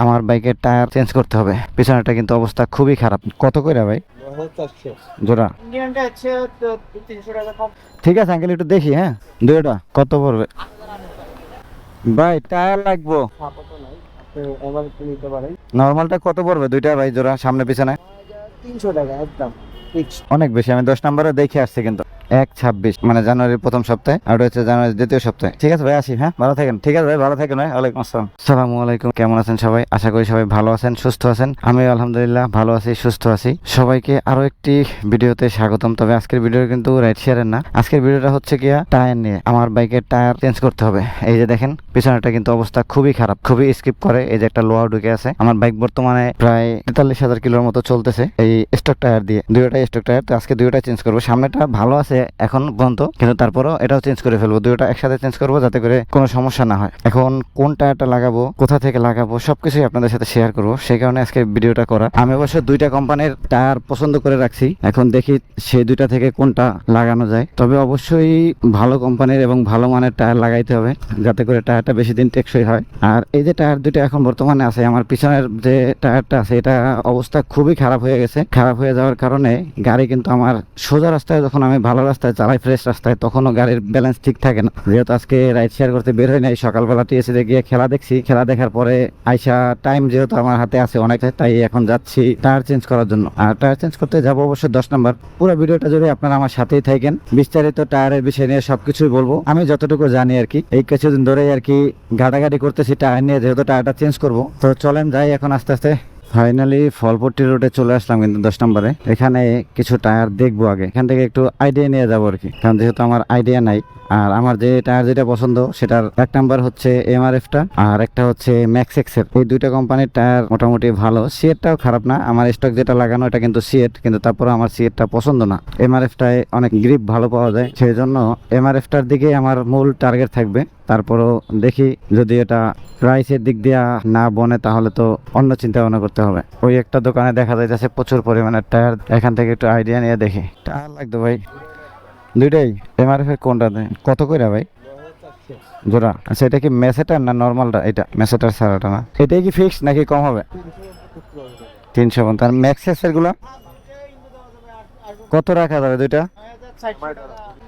আমার বাইকের tyre change করতে হবে। পিছনেরটা কিন্তু অবস্থা খুবই খারাপ। কত করে ভাই জোড়া? ইন্ডিয়ানটা আছে তো 300 টাকা কম। ঠিক আছে আঙ্কেল, একটু দেখি। হ্যাঁ, দুইটা কত পড়বে ভাই? টায়ার লাগবো। আপাতত নাই, আপনি এবার একটু নিতে পারেন। নর্মালটা কত পড়বে দুইটা ভাই জোড়া, সামনে পিছনে? 300 টাকা একদম ফিক্স। অনেক বেশি। আমি 10 নম্বরে দেখে আসছি কিন্তু 1/26 মানে জানুয়ারির প্রথম সপ্তাহে, আর ওটা হচ্ছে জানুয়ারির দ্বিতীয় সপ্তাহে। ঠিক আছে ভাই, আসি। হ্যাঁ, ভালো থাকেন। ঠিক আছে ভাই, ভালো থাকেন ভাই। ওয়ালাইকুম আসসালাম। আসসালামু আলাইকুম। কেমন আছেন সবাই? আশা করি সবাই ভালো আছেন, সুস্থ আছেন। আমি আলহামদুলিল্লাহ ভালো আছি, সুস্থ আছি। সবাইকে আরো একটি ভিডিওতে স্বাগতম। তবে আজকের ভিডিও কিন্তু রাইড শেয়ারের না। আজকের ভিডিওটা হচ্ছে গিয়া টায়ার নিয়ে। আমার বাইকের টায়ার চেঞ্জ করতে হবে। এই যে দেখেন পিছনেরটা কিন্তু অবস্থা খুবই খারাপ, খুবই স্কিপ করে। এই যে একটা লোহা ঢুকে আছে। আমার বাইক বর্তমানে প্রায় 43,000 কিলোর মতো চলতেছে এই স্টক টায়ার দিয়ে। দুইটাই স্টক টায়ার, তো আজকে দুইটা চেঞ্জ করবো। সামনেটা ভালো আছে এখন পর্যন্ত, কিন্তু তারপরও এটাও চেঞ্জ করে ফেলবো। দুইটা একসাথে চেঞ্জ করবো যাতে করে কোনো সমস্যা না হয়। এখন কোন টায়ারটা লাগাবো, কোথা থেকে লাগাবো, সবকিছুই আপনাদের সাথে শেয়ার করবো। সেই কারণে আজকে ভিডিওটা করা। আমি অবশ্য দুইটা কোম্পানির টায়ার পছন্দ করে রাখছি। এখন দেখি সেই দুইটা থেকে কোনটা লাগানো যায়। তবে অবশ্যই ভালো কোম্পানির এবং ভালো মানের টায়ার লাগাইতে হবে যাতে করে টায়ারটা বেশি দিন টেকসই হয়। আর এই যে টায়ার দুইটা এখন বর্তমানে আছে, আমার পিছনের যে টায়ারটা আছে এটা অবস্থা খুবই খারাপ হয়ে গেছে। খারাপ হয়ে যাওয়ার কারণে গাড়ি কিন্তু আমার সোজা রাস্তায়, যখন আমি ভালো রাস্তায় চালাই, ফ্রেশ রাস্তায়, তখনও গাড়ির ব্যালেন্স ঠিক থাকে না। যেহেতু আজকে রাইড শেয়ার করতে বের হয় নাই, সকালবেলা টিএসসিতে গিয়ে খেলা দেখছি। খেলা দেখার পরে আইসা টাইম যেহেতু আমার হাতে আছে অনেকটা, তাই এখন যাচ্ছি টায়ার চেঞ্জ করার জন্য। আর টায়ার চেঞ্জ করতে যাবো অবশ্যই 10 নম্বর। পুরো ভিডিওটা যদি আপনারা আমার সাথেই থাকেন, বিস্তারিত টায়ারের বিষয় নিয়ে সবকিছুই বলবো। আমি যতটুকু জানি আর কি, এই কিছুদিন ধরেই আর কি ঘাটাঘাটি করতেছি টায়ার নিয়ে, যেহেতু টায়ারটা চেঞ্জ করবো। তো চলেন যাই এখন আস্তে আস্তে। ফাইনালি ফলপট্টি রোডে চলে আসলাম কিন্তু 10 নম্বরে। এখানে কিছু টায়ার দেখবো আগে, এখান থেকে একটু আইডিয়া নিয়ে যাবো আর কি, কারণ যেহেতু আমার আইডিয়া নাই। আর আমার যে টায়ার যেটা পছন্দ সেটার এক নাম্বার হচ্ছে এমআরএফটা, আর একটা হচ্ছে ম্যাক্সেক্স এর। এই দুইটা কোম্পানির টায়ার মোটামুটি ভালো। সিএটটাও খারাপ না। আমার স্টক যেটা লাগানো এটা কিন্তু সিএট, কিন্তু তারপরে আমার সিএটটা পছন্দ না। এমআরএফটায় অনেক গ্রিপ ভালো পাওয়া যায়, সেই জন্য এমআরএফটার দিকে আমার মূল টার্গেট থাকবে। তারপরও দেখি যদি এটা প্রাইসের দিক দিয়ে না বনে তাহলে তো অন্য চিন্তা ভাবনা করতে হবে। ওই একটা দোকানে দেখা যাইতেছে প্রচুর পরিমাণে টায়ার, এখান থেকে একটু আইডিয়া নিয়ে দেখি। টায়ার লাগতো ভাই দুইটাই। এমআরএফ এর কোনটা দেয়, কত করে ভাই জোড়া? আচ্ছা, এটা কি মেসেটার না নর্মালটা? এটা মেসেটার ছাড়াটা না, এটাই কি ফিক্স নাকি কম হবে? 350। আর ম্যাক্সেস এর গুলা কত রাখা যাবে দুইটা?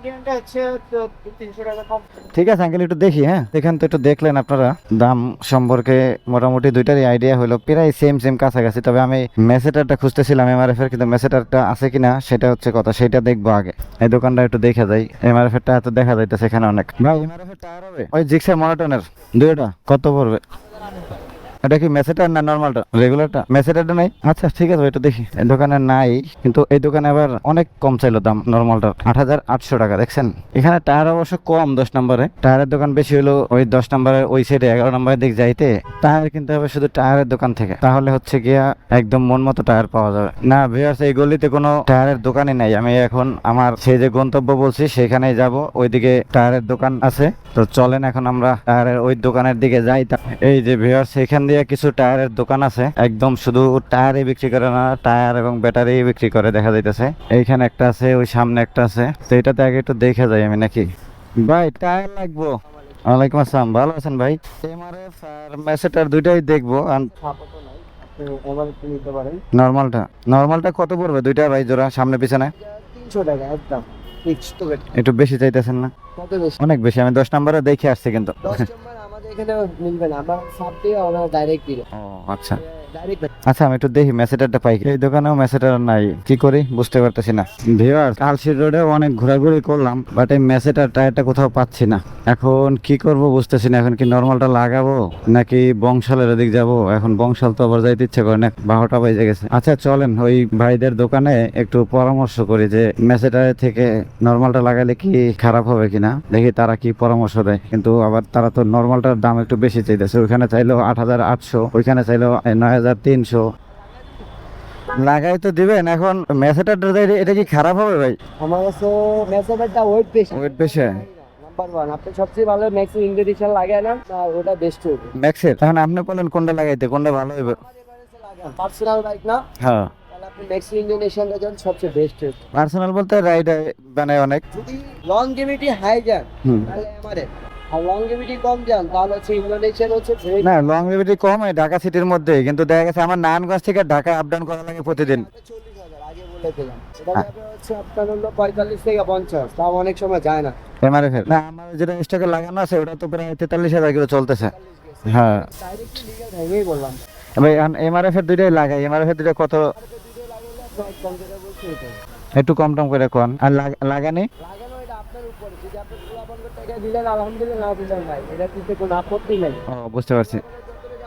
ইন্ডিয়ানটা আছে তো 300 টাকা কম। ঠিক আছে আঙ্কেল, একটু দেখি। হ্যাঁ, এখান তো একটু দেখলেন আপনারা দাম সম্পর্কে, মোটামুটি দুইটারই আইডিয়া হলো প্রায় সেম সেম কাছাকাছি। তবে আমি মেসেটারটা খুঁজতেছিলাম এমআরএফ এর, কিন্তু মেসেটারটা আছে কিনা সেটা হচ্ছে কথা, সেটা দেখবো আগে। এই দোকানটা একটু দেখা যায়। এমআরএফ এর টায়ার তো দেখা যাইতেছে এখানে অনেক। ভাই এমআরএফ এর টায়ার হবে ওই জিক্সার মনোটনের দুইটা কত পড়বে? এটা কি মেসেটার না নর্মালটা, রেগুলারটা? মেসেটারটা নাই? আচ্ছা ঠিক আছে, এটা দেখি। এই দোকানে নাই, কিন্তু এই দোকানে আবার অনেক কম চাইলো দাম নর্মালটা, 8,800 টাকা। দেখছেন এখানে টায়ার অবশ্য কম 10 নম্বরে। টায়ারের দোকান বেশি হলো ওই 10 নম্বরের ওই সাইডে, 11 নম্বরের দিক যাইতে টায়ার কিনতে হবে শুধু টায়ারের দোকান থেকে, তাহলে হচ্ছে গিয়া একদম মন মতো টায়ার পাওয়া যাবে। না ভিউয়ার্স, এই গলিতে কোনো টায়ারের দোকানই নাই। আমি এখন আমার সেই যে গন্তব্য বলছি সেখানেই যাব, ওইদিকে টায়ারের দোকান আছে। তো চলেন এখন আমরা টায়ারের ওই দোকানের দিকে যাই। এই যে ভিউয়ার্স, এখান দিয়ে কিছু টায়ারের দোকান আছে, একদম শুধু টায়ারই বিক্রি করে না, টায়ার এবং ব্যাটারি বিক্রি করে দেখা যাইতেছে। এইখানে একটা আছে, ওই সামনে একটা আছে। তো এটাতে আগে একটু দেখা যায় আমি নাকি। ভাই টায়ার লাগবো। ওয়ালাইকুম আসসালাম, ভালো আছেন ভাই? এমআরএফ আর মেসেটার দুইটাই দেখবো। আপাতত নাই, আপনি এবার একটু নিতে পারেন। নর্মালটা কত পড়বে দুইটা ভাই জোড়া, সামনে পিছনে? 300 টাকা একদম ফিক্স। তো একটু বেশি চাইতেছেন না? কত বেশি? অনেক বেশি। আমি 10 নম্বরে দেখে আসছি কিন্তু। 10 নম্বর আমাদের এখানে মিলবে না, আমরা সাব দিয়ে আমরা ডাইরেক্ট দিই। ও আচ্ছা ডাইরেক্ট। আচ্ছা, আমি একটু দেখি মেসেটারটা পাই। এই দোকানেও মেসেটার নাই, কি করি বুঝতে পারতেছি না। ভিউয়ার্স, কালশির রোডে অনেক ঘোরাঘুরি করলাম, বাট এই মেসেটার টায়ারটা কোথাও পাচ্ছি না। এখন কি করব বুঝতেছি না। এখন কি নর্মালটা লাগাবো নাকি বংশালের ওদিক যাবো? এখন বংশাল তো আবার যাইতে ইচ্ছে করে না, 12টা বেজে গেছে। আচ্ছা চলেন ওই ভাইদের দোকানে একটু পরামর্শ করি যে মেসেটারের থেকে নর্মালটা লাগালে কি খারাপ হবে কিনা, দেখি তারা কি পরামর্শ দেয়। কিন্তু আবার তারা তো নর্মালটার দাম একটু বেশি চাইতেছে। ওইখানে চাইলো 8,800, ওইখানে চাইলো 9,300। লাগাই তো দিবেন, এখন মেসেটারটা এটা কি খারাপ হবে ভাই? আমার কাছে মেসেজটা ওয়েট বেশি। ওয়েট বেশি? নাম্বার 1 আপনি সবচেয়ে ভালো ম্যাক্স ইন্ডিকেশন লাগায় না, আর ওটা বেস্ট হবে। ম্যাক্সের? এখন আপনি বলেন কোনটা লাগাইতে, কোনটা ভালো হবে? পার্সোনাল বাইক না, হ্যাঁ তাহলে আপনি ম্যাক্স ইন্ডিকেশনটা যান সবচেয়ে বেস্ট হবে। পার্সোনাল বলতে রাইড বানায় অনেক। যদি লংজিভিটি হাই যান হুম। তাহলে আমারে, আর লংগেভিটি কম যান তাহলে হচ্ছে ইন্দোনেশিয়ার হচ্ছে না লংজিভিটি কম হয় ঢাকা সিটির মধ্যেই, কিন্তু দেখা গেছে আমার নারায়ণগঞ্জ থেকে ঢাকা আপ ডাউন করা লাগে প্রতিদিন। 40,000 আগে বলে দিলাম। এটা যাবে হচ্ছে আপনার হলো 45 থেকে 50, তাও অনেক সময় যায় না। এমআরএফ এর না, আমার যেটা স্টকে লাগানো আছে ওটা তো প্রায় 43,000 কিলো চলতেছে। হ্যাঁ ডাইরেক্ট লিগাল ভেঙেই বললাম। ভাই এমআরএফ এর দুইটাই লাগাই, এমআরএফ এর দুইটা কত ভিডিও লাগালে আপনার কম যেটা বলছি এটাই। একটু কম টম করে কোন আর লাগানি লাগানো এটা আপনার উপরে, যদি আপনি খোলা বন্ধ টাকা দিলেন আলহামদুলিল্লাহ, না দিলেন ভাই এটা কিন্তু কোনো আপত্তি নাই। ও বুঝতে পারছি।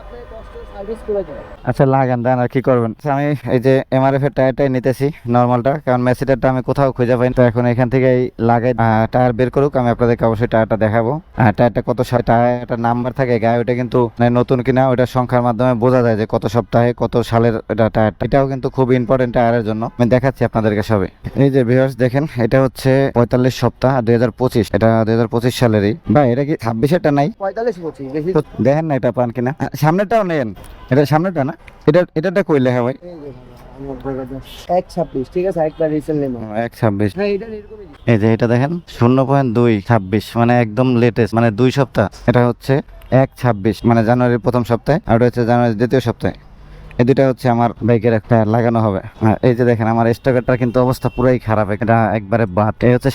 আপনি কষ্ট সার্ভিস করে দেবেন। আচ্ছা লাগান দেন আর কি করবেন। আচ্ছা, আমি এই যে এমআরএফ এর টায়ারটাই নিতেছি নরমালটা, কারণ মেসিটারটা আমি কোথাও খুঁজে পাই না। তো এখন এখান থেকেই লাগাই টায়ার বের করুক, আমি আপনাদেরকে অবশ্যই টায়ারটা দেখাবো। টায়ারটা কত টায়ারটা নাম্বার থাকে গায়ে, ওটা কিন্তু মানে নতুন কিনা ওটা সংখ্যার মাধ্যমে বোঝা যায় যে কত সপ্তাহে কত সালের এটা টায়ারটা। এটাও কিন্তু খুব ইম্পর্টেন্ট টায়ারের জন্য, আমি দেখাচ্ছি আপনাদেরকে সবে। এই যে ভিউয়ার্স দেখেন, এটা হচ্ছে 45 সপ্তাহ 2025, এটা 2025 সালেরই। ভাই এটা কি 26-এরটা নাই? 45-25 দেখি। তো দেখেন না এটা পান কিনা, সামনেরটাও নেন, এটা সামনেটা না, এটা কই লেখা ভাই? 126 ঠিক আছে, একবার রিসেন্ট নেব। 126। হ্যাঁ এটা এরকমই। এই যে এটা দেখেন 0.226, মানে একদম লেটেস্ট, মানে 2 সপ্তাহ। এটা হচ্ছে 1/26 মানে জানুয়ারির প্রথম সপ্তাহে, আর ওটা হচ্ছে জানুয়ারির দ্বিতীয় সপ্তাহে। এই দুইটা হচ্ছে আমার বাইকের একটা লাগানো হবে। এই যে দেখেন আমার স্টকেরটা কিন্তু অবস্থা পুরাই খারাপ, এটা একবারে বাদ। এই হচ্ছে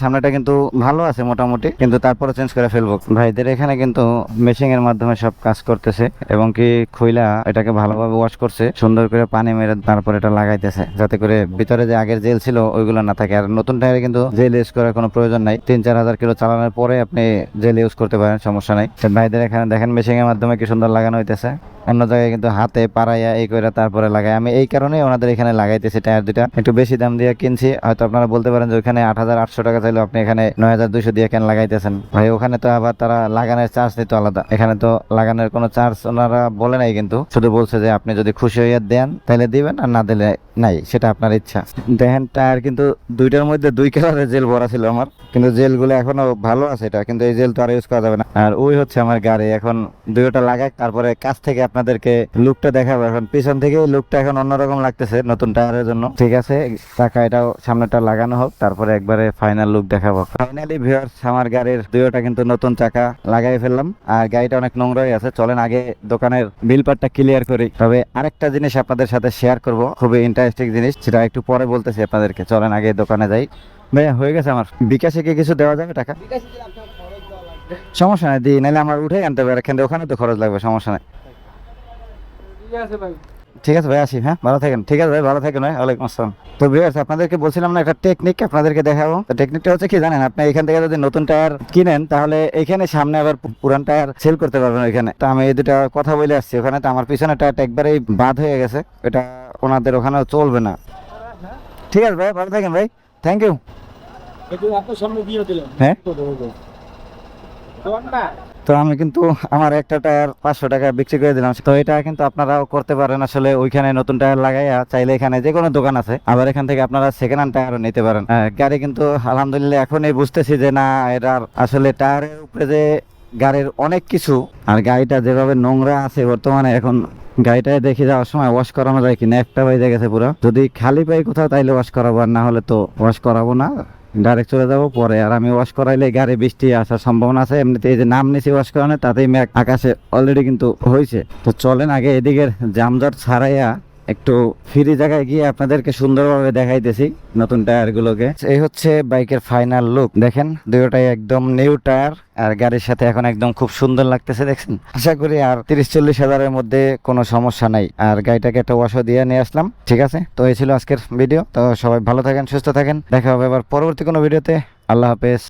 সামনেটা কিন্তু ভালো আছে মোটামুটি, কিন্তু তারপরে চেঞ্জ করে ফেলবো। ভাইদের এখানে কিন্তু মেশিং এর মাধ্যমে সব কাজ করতেছে, এবং কি খইলা এটাকে ভালোভাবে ওয়াশ করছে, সুন্দর করে পানি মেরে তারপর এটা লাগাইতেছে, যাতে করে ভিতরে যে আগের জেল ছিল ওইগুলো না থাকে। আর নতুন টায়ারে কিন্তু জেল ইউজ করার কোনো প্রয়োজন নাই, 3-4 হাজার কিলো চালানোর পরে আপনি জেল ইউজ করতে পারেন, সমস্যা নাই। তো ভাইদের এখানে দেখেন মেশিং এর মাধ্যমে কি সুন্দর লাগানো হইতেছে। অন্য জায়গায় কিন্তু হাতে পাড়াইয়া এই করে তারপরে লাগাই, আমি এই কারণে ওনাদের এখানে লাগাইতেছি। টায়ার দুটা একটু বেশি দাম দিয়ে কিনছি, হয়তো আপনারা বলতে পারেন যে ওখানে 8,800 টাকা চাইলো, আপনি এখানে 9,200 দিয়ে কেন লাগাইতেছেন ভাই? ওখানে তো আবার তারা লাগানোর চার্জ নিত আলাদা, এখানে তো লাগানোর কোনো চার্জ ওনারা বলে নাই, কিন্তু শুধু বলছে যে আপনি যদি খুশি হইয়া দেন তাহলে দিবেন, আর না দিলে নাই, সেটা আপনার ইচ্ছা। দেখেন টায়ার কিন্তু দুইটার মধ্যে 2 কালারের জেল ভরা ছিল আমার, কিন্তু জেলগুলো এখনো ভালো আছে এটা, কিন্তু এই জেল তো আর ইউজ করা যাবে না। আর ওই হচ্ছে আমার গাড়ি, এখন দুইটা লাগাই তারপরে কাছ থেকে আপনাদেরকে লুকটা দেখাবো। এখন পিছন থেকে লুকটা এখন অন্যরকম লাগতেছে নতুন টায়ারের জন্য। ঠিক আছে, টাকা এটাও সামনেটা লাগানো হোক, তারপরে একবারে ফাইনাল লুক দেখাবো। ফাইনালি ভিউয়ার্স আমার গাড়ির দুইটা কিন্তু নতুন চাকা লাগাই ফেললাম, আর গাড়িটা অনেক নোংরাই আছে। চলেন আগে দোকানের বিল পার্টটা ক্লিয়ার করি। তবে আরেকটা জিনিস আপনাদের সাথে শেয়ার করব, খুবই ইন্টারেস্টিং জিনিস, সেটা একটু পরে বলতেছি আপনাদেরকে। চলেন আগে দোকানে যাই। ভাইয়া হয়ে গেছে আমার বিকাশে কি কিছু দেওয়া যাবে টাকা? বিকাশে দিলে আপনার খরচ দেওয়া লাগবে। সমস্যা নাই, দিই, নাহলে আমার উঠে আনতে হবে, আর এখানে ওখানে তো খরচ লাগবে, সমস্যা নাই। ঠিক আছে ভাই। ঠিক আছে ভাই, আসি। হ্যাঁ ভালো থাকেন। ঠিক আছে ভাই, ভালো থাকেন ভাই। ওয়ালাইকুম আসসালাম। তো ভিউয়ার্স আপনাদেরকে বলছিলাম না একটা টেকনিক আপনাদেরকে দেখাবো। তো টেকনিকটা হচ্ছে কি জানেন, আপনি এখান থেকে যদি নতুন টায়ার কিনেন তাহলে এখানে সামনে আবার পুরান টায়ার সেল করতে পারবেন ওইখানে। তো আমি এই দুটা কথা বলে আসছি ওখানে, তো আমার পিছনে টায়ারটা একবারেই বাদ হয়ে গেছে, এটা ওনাদের ওখানেও চলবে না। ঠিক আছে ভাই, ভালো থাকেন ভাই, থ্যাংক ইউ। একটু আপনার সামনে দিয়ে দিলাম। হ্যাঁ তো না তো আমি কিন্তু আমার একটা টায়ার 500 টাকা বিক্রি করে দিলাম। তো এটা কিন্তু আপনারাও করতে পারেন, আসলে ওইখানে নতুন টায়ার লাগাইয়া চাইলে এখানে যে কোনো দোকান আছে, আবার এখান থেকে আপনারা সেকেন্ড হ্যান্ড টায়ারও নিতে পারেন। গাড়ি কিন্তু আলহামদুলিল্লাহ এখনই বুঝতেছি যে না, এটার আসলে টায়ারের উপরে যে গাড়ির অনেক কিছু, আর গাড়িটা যেভাবে নোংরা আছে বর্তমানে, এখন গাড়িটায় দেখে যাওয়ার সময় ওয়াশ করানো যায় কিনা একটা বাইরে গেছে পুরো। যদি খালি পাই কোথাও তাইলে ওয়াশ করাবো, আর না হলে তো ওয়াশ করাবো না, ডাইরেক্ট চলে যাবো পরে। আর আমি ওয়াশ করাইলে গাড়ি বৃষ্টি আসার সম্ভাবনা আছে। এমনিতে এই যে নাম নিছি ওয়াশ করানো, তাতেই মেঘ আকাশে অলরেডি কিন্তু হয়েছে। তো চলেন আগে এদিকের জামজট ছাড়াইয়া একটু ফ্রি জায়গায় গিয়ে আপনাদেরকে সুন্দরভাবে দেখাইতেছি নতুন টায়ার গুলোকে। এই হচ্ছে বাইকের ফাইনাল লুক, দেখেন দুটোটাই একদম নিউ টায়ার, আর গাড়ির সাথে এখন একদম খুব সুন্দর লাগতেছে, দেখছেন। আশা করি আর 30-40 হাজারের মধ্যে কোনো সমস্যা নাই। আর গাড়িটাকে একটা ওয়াশও দিয়ে নিয়ে আসলাম। ঠিক আছে, তো এই ছিল আজকের ভিডিও। তো সবাই ভালো থাকেন, সুস্থ থাকেন, দেখা হবে আবার পরবর্তী কোনো ভিডিওতে। আল্লাহ হাফেজ।